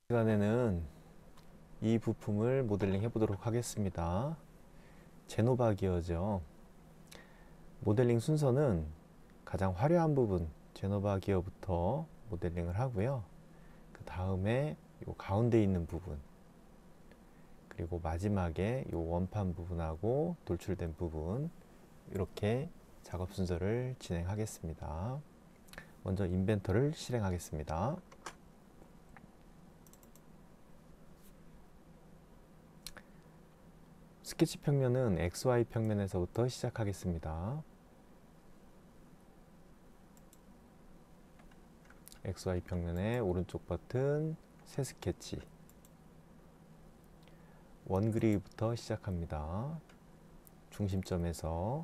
시간에는 이 부품을 모델링 해보도록 하겠습니다. 제노바 기어죠. 모델링 순서는 가장 화려한 부분 제노바 기어부터 모델링을 하고요. 그 다음에 요 가운데 있는 부분, 그리고 마지막에 요 원판 부분하고 돌출된 부분, 이렇게 작업 순서를 진행하겠습니다. 먼저 인벤터를 실행하겠습니다. 스케치 평면은 XY 평면에서부터 시작하겠습니다. XY 평면의 오른쪽 버튼 새 스케치, 원그리드부터 시작합니다. 중심점에서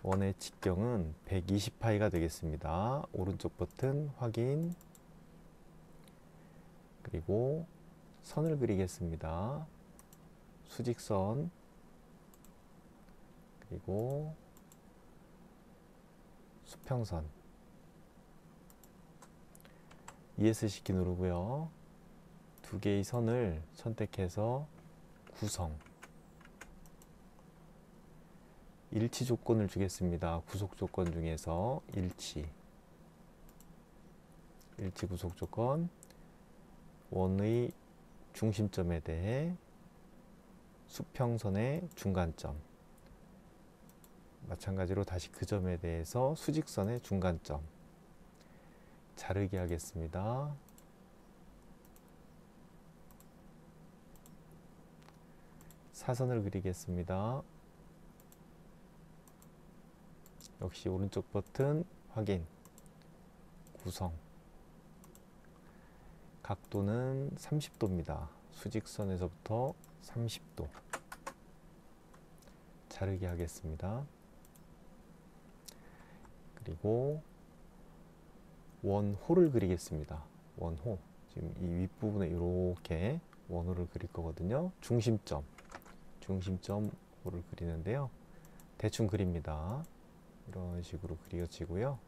원의 직경은 120파이가 되겠습니다. 오른쪽 버튼 확인, 그리고 선을 그리겠습니다. 수직선, 그리고 수평선, ESC 키 누르고요. 두 개의 선을 선택해서 구성, 일치 조건을 주겠습니다. 구속 조건 중에서 일치 구속 조건, 원의 중심점에 대해 수평선의 중간점, 마찬가지로 다시 그 점에 대해서 수직선의 중간점, 자르기 하겠습니다. 사선을 그리겠습니다. 역시 오른쪽 버튼 확인, 구성, 각도는 30도입니다. 수직선에서부터 30도, 자르기 하겠습니다. 그리고 원호를 그리겠습니다. 원호, 지금 이 윗부분에 이렇게 원호를 그릴 거거든요. 중심점 호를 그리는데요. 대충 그립니다. 이런 식으로 그려지고요.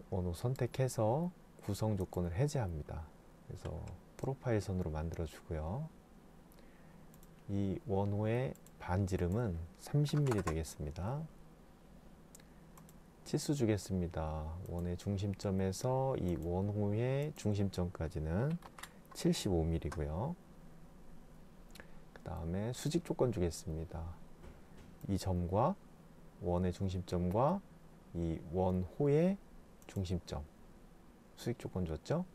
원호 선택해서 구성 조건을 해제합니다. 그래서 프로파일 선으로 만들어 주고요. 이 원호의 반지름은 30mm 되겠습니다. 치수 주겠습니다. 원의 중심점에서 이 원호의 중심점까지는 75mm고요. 그 다음에 수직 조건 주겠습니다. 이 점과 원의 중심점과 이 원호의 중심점, 수직 조건 줬죠?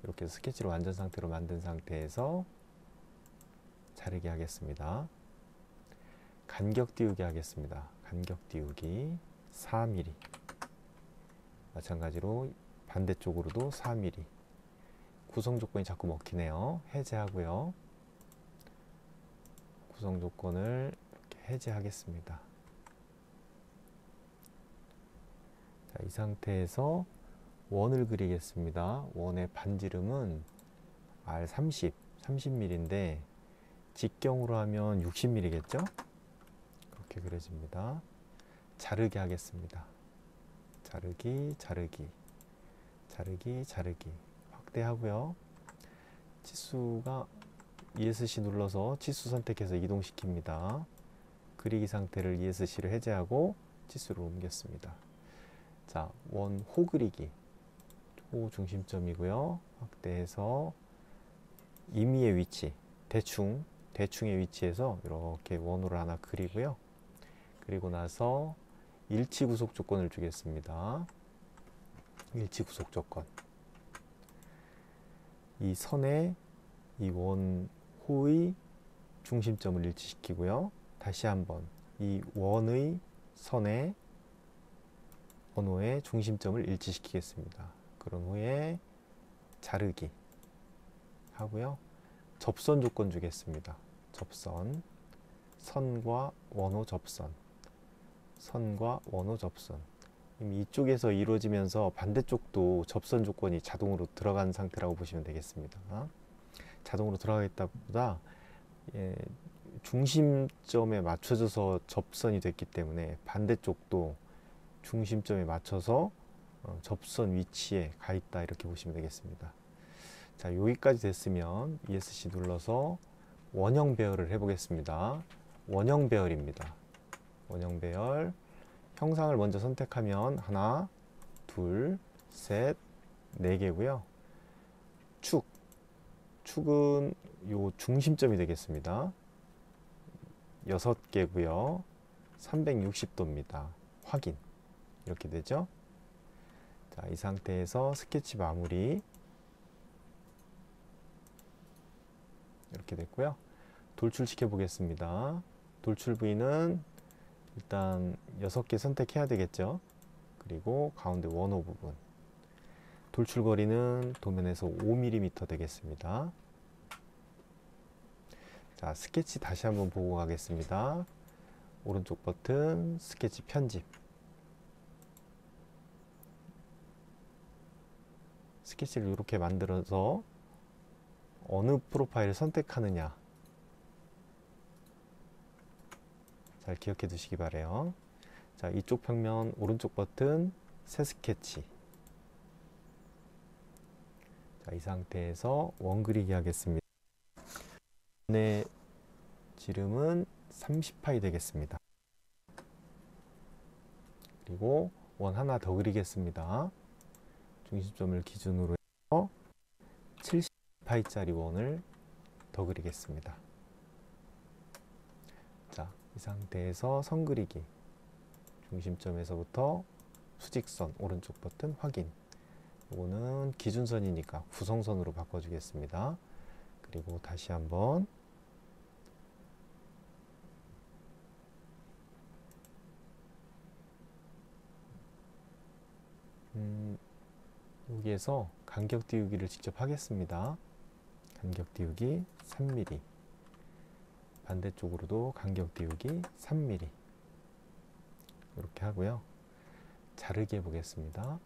이렇게 스케치를 완전 상태로 만든 상태에서 자르기 하겠습니다. 간격 띄우기 하겠습니다. 간격 띄우기 4mm, 마찬가지로 반대쪽으로도 4mm. 구성 조건이 자꾸 먹히네요. 해제하고요. 구성 조건을 이렇게 해제하겠습니다. 자, 이 상태에서 원을 그리겠습니다. 원의 반지름은 R30mm인데 직경으로 하면 60mm겠죠? 그렇게 그려집니다. 자르기 하겠습니다. 자르기, 확대하고요. 치수가 ESC 눌러서 치수 선택해서 이동시킵니다. 그리기 상태를 ESC를 해제하고 치수를 옮겼습니다. 자, 원호 그리기, 호 중심점이고요. 확대해서 임의의 위치, 대충의 위치에서 이렇게 원호를 하나 그리고요. 그리고 나서 일치 구속 조건을 주겠습니다. 일치 구속 조건, 이 선에 이 원호의 중심점을 일치시키고요. 다시 한번 이 원의 선에 원호의 중심점을 일치시키겠습니다. 그런 후에 자르기 하고요. 접선 조건 주겠습니다. 접선, 선과 원호 접선, 이미 이쪽에서 이루어지면서 반대쪽도 접선 조건이 자동으로 들어간 상태라고 보시면 되겠습니다. 자동으로 들어가겠다보다 중심점에 맞춰져서 접선이 됐기 때문에 반대쪽도 중심점에 맞춰서 접선 위치에 가 있다, 이렇게 보시면 되겠습니다. 자, 여기까지 됐으면 ESC 눌러서 원형 배열을 해보겠습니다. 원형 배열입니다. 원형 배열. 형상을 먼저 선택하면 하나, 둘, 셋, 네 개고요. 축은 요 중심점이 되겠습니다. 6개고요. 360도입니다. 확인. 이렇게 되죠. 자, 이 상태에서 스케치 마무리. 이렇게 됐고요. 돌출시켜 보겠습니다. 돌출 부위는 일단 6개 선택해야 되겠죠. 그리고 가운데 원호 부분. 돌출 거리는 도면에서 5mm 되겠습니다. 자, 스케치 다시 한번 보고 가겠습니다. 오른쪽 버튼 스케치 편집. 스케치를 이렇게 만들어서 어느 프로파일을 선택하느냐 잘 기억해 두시기 바래요. 자, 이쪽 평면 오른쪽 버튼 새 스케치. 자, 이 상태에서 원 그리기 하겠습니다. 네, 지름은 30파이 되겠습니다. 그리고 원 하나 더 그리겠습니다. 중심점을 기준으로 해서 70파이짜리 원을 더 그리겠습니다. 자, 이 상태에서 선 그리기. 중심점에서부터 수직선 오른쪽 버튼 확인. 이거는 기준선이니까 구성선으로 바꿔주겠습니다. 그리고 다시 한번 여기에서 간격 띄우기를 직접 하겠습니다. 간격 띄우기 3mm. 반대쪽으로도 간격 띄우기 3mm. 이렇게 하고요. 자르기 해보겠습니다.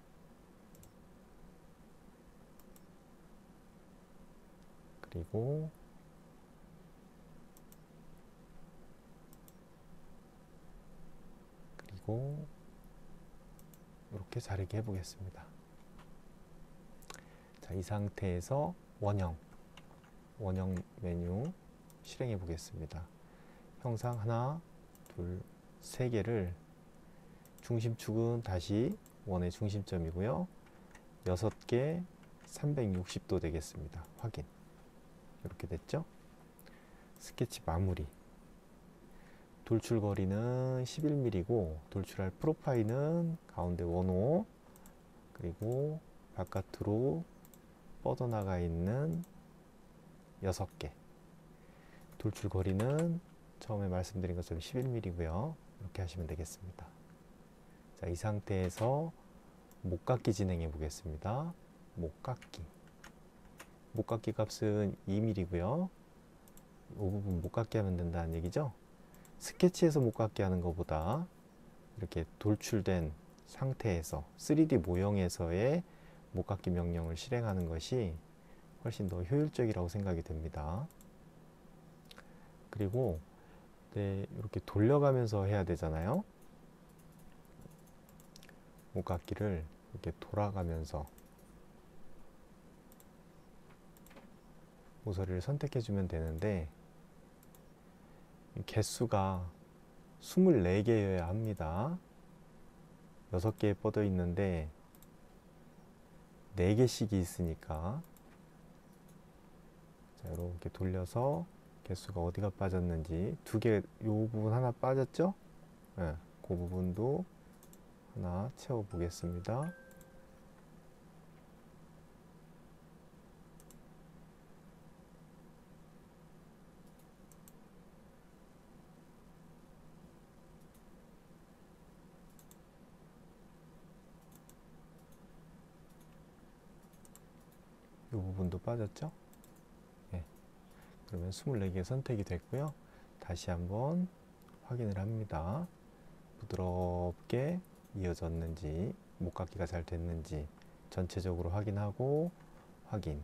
그리고 이렇게 자르기 해보겠습니다. 자, 이 상태에서 원형 메뉴 실행해 보겠습니다. 형상 하나, 둘, 세 개를 중심축은 다시 원의 중심점이고요. 6개 360도 되겠습니다. 확인. 이렇게 됐죠? 스케치 마무리. 돌출 거리는 11mm고 돌출할 프로파일은 가운데 원호 그리고 바깥으로 뻗어나가 있는 6개. 돌출 거리는 처음에 말씀드린 것처럼 11mm고요. 이렇게 하시면 되겠습니다. 자, 이 상태에서 목깎기 진행해 보겠습니다. 목깎기 값은 2mm고요. 이 부분 목깎기 하면 된다는 얘기죠. 스케치에서 목깎기 하는 것보다 이렇게 돌출된 상태에서 3D 모형에서의 목깎기 명령을 실행하는 것이 훨씬 더 효율적이라고 생각이 됩니다. 그리고 이렇게 돌려가면서 해야 되잖아요. 목깎기를 이렇게 돌아가면서 모서리를 선택해 주면 되는데 개수가 24개여야 합니다. 6개에 뻗어 있는데 4개씩이 있으니까 자, 이렇게 돌려서 개수가 어디가 빠졌는지 2개, 요 부분 하나 빠졌죠? 네, 그 부분도 하나 채워 보겠습니다. 이 부분도 빠졌죠? 네. 그러면 24개 선택이 됐고요. 다시 한번 확인을 합니다. 부드럽게 이어졌는지 목깎기가 잘 됐는지 전체적으로 확인하고 확인.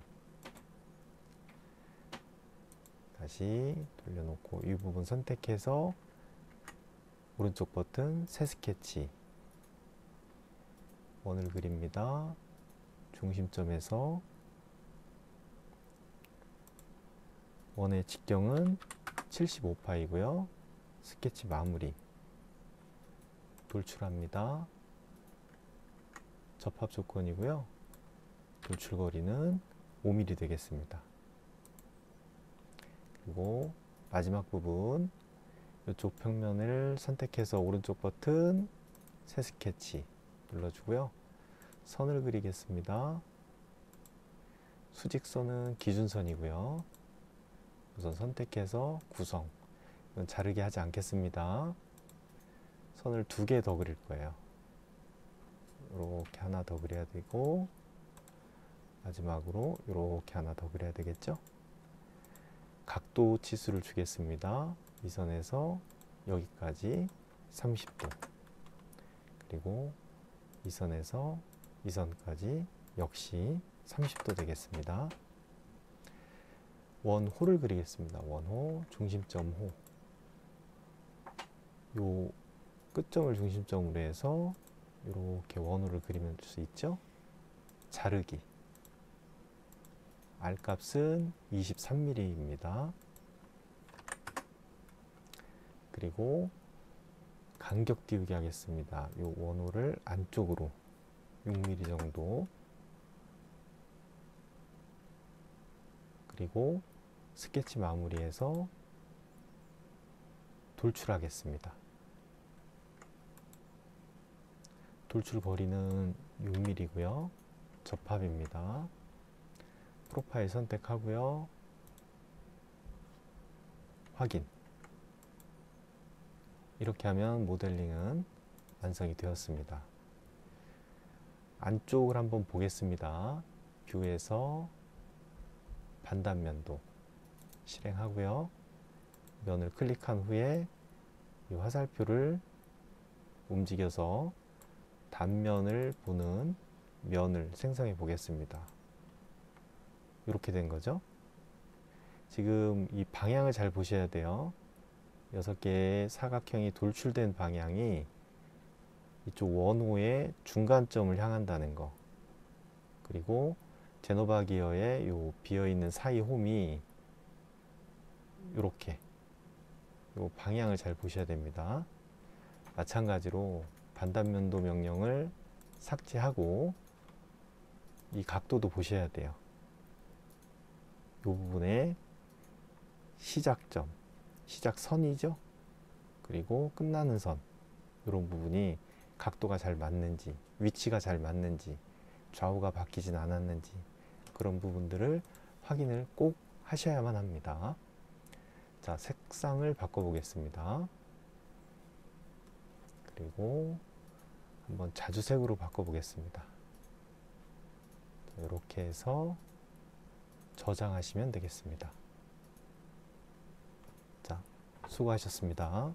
다시 돌려놓고 이 부분 선택해서 오른쪽 버튼 새 스케치 원을 그립니다. 중심점에서 원의 직경은 75파이고요. 스케치 마무리 돌출합니다. 접합 조건이고요. 돌출거리는 5mm 되겠습니다. 그리고 마지막 부분 이쪽 평면을 선택해서 오른쪽 버튼 새 스케치 눌러주고요. 선을 그리겠습니다. 수직선은 기준선이고요. 우선 선택해서 구성. 이건 자르게 하지 않겠습니다. 선을 2개 더 그릴 거예요. 이렇게 하나 더 그려야 되고, 마지막으로 이렇게 하나 더 그려야 되겠죠? 각도 치수를 주겠습니다. 이 선에서 여기까지 30도. 그리고 이 선에서 이 선까지 역시 30도 되겠습니다. 원호를 그리겠습니다. 원호, 중심점 호. 요 끝점을 중심점으로 해서 이렇게 원호를 그리면 수 있죠. 자르기. R값은 23mm입니다. 그리고 간격 띄우기 하겠습니다. 이 원호를 안쪽으로 6mm 정도. 그리고 스케치 마무리해서 돌출하겠습니다. 돌출 거리는 6mm고요. 접합입니다. 프로파일 선택하고요. 확인. 이렇게 하면 모델링은 완성이 되었습니다. 안쪽을 한번 보겠습니다. 뷰에서 반단면도 실행하고요. 면을 클릭한 후에 이 화살표를 움직여서 단면을 보는 면을 생성해 보겠습니다. 이렇게 된 거죠. 지금 이 방향을 잘 보셔야 돼요. 6개의 사각형이 돌출된 방향이 이쪽 원호의 중간점을 향한다는 거. 그리고 제노바 기어의 요 비어있는 사이 홈이 이렇게 요 방향을 잘 보셔야 됩니다. 마찬가지로 반단면도 명령을 삭제하고 이 각도도 보셔야 돼요. 이 부분에 시작점, 시작선이죠. 그리고 끝나는 선, 이런 부분이 각도가 잘 맞는지, 위치가 잘 맞는지, 좌우가 바뀌진 않았는지, 그런 부분들을 확인을 꼭 하셔야만 합니다. 자, 색상을 바꿔보겠습니다. 그리고 한번 자주색으로 바꿔보겠습니다. 이렇게 해서 저장하시면 되겠습니다. 자, 수고하셨습니다.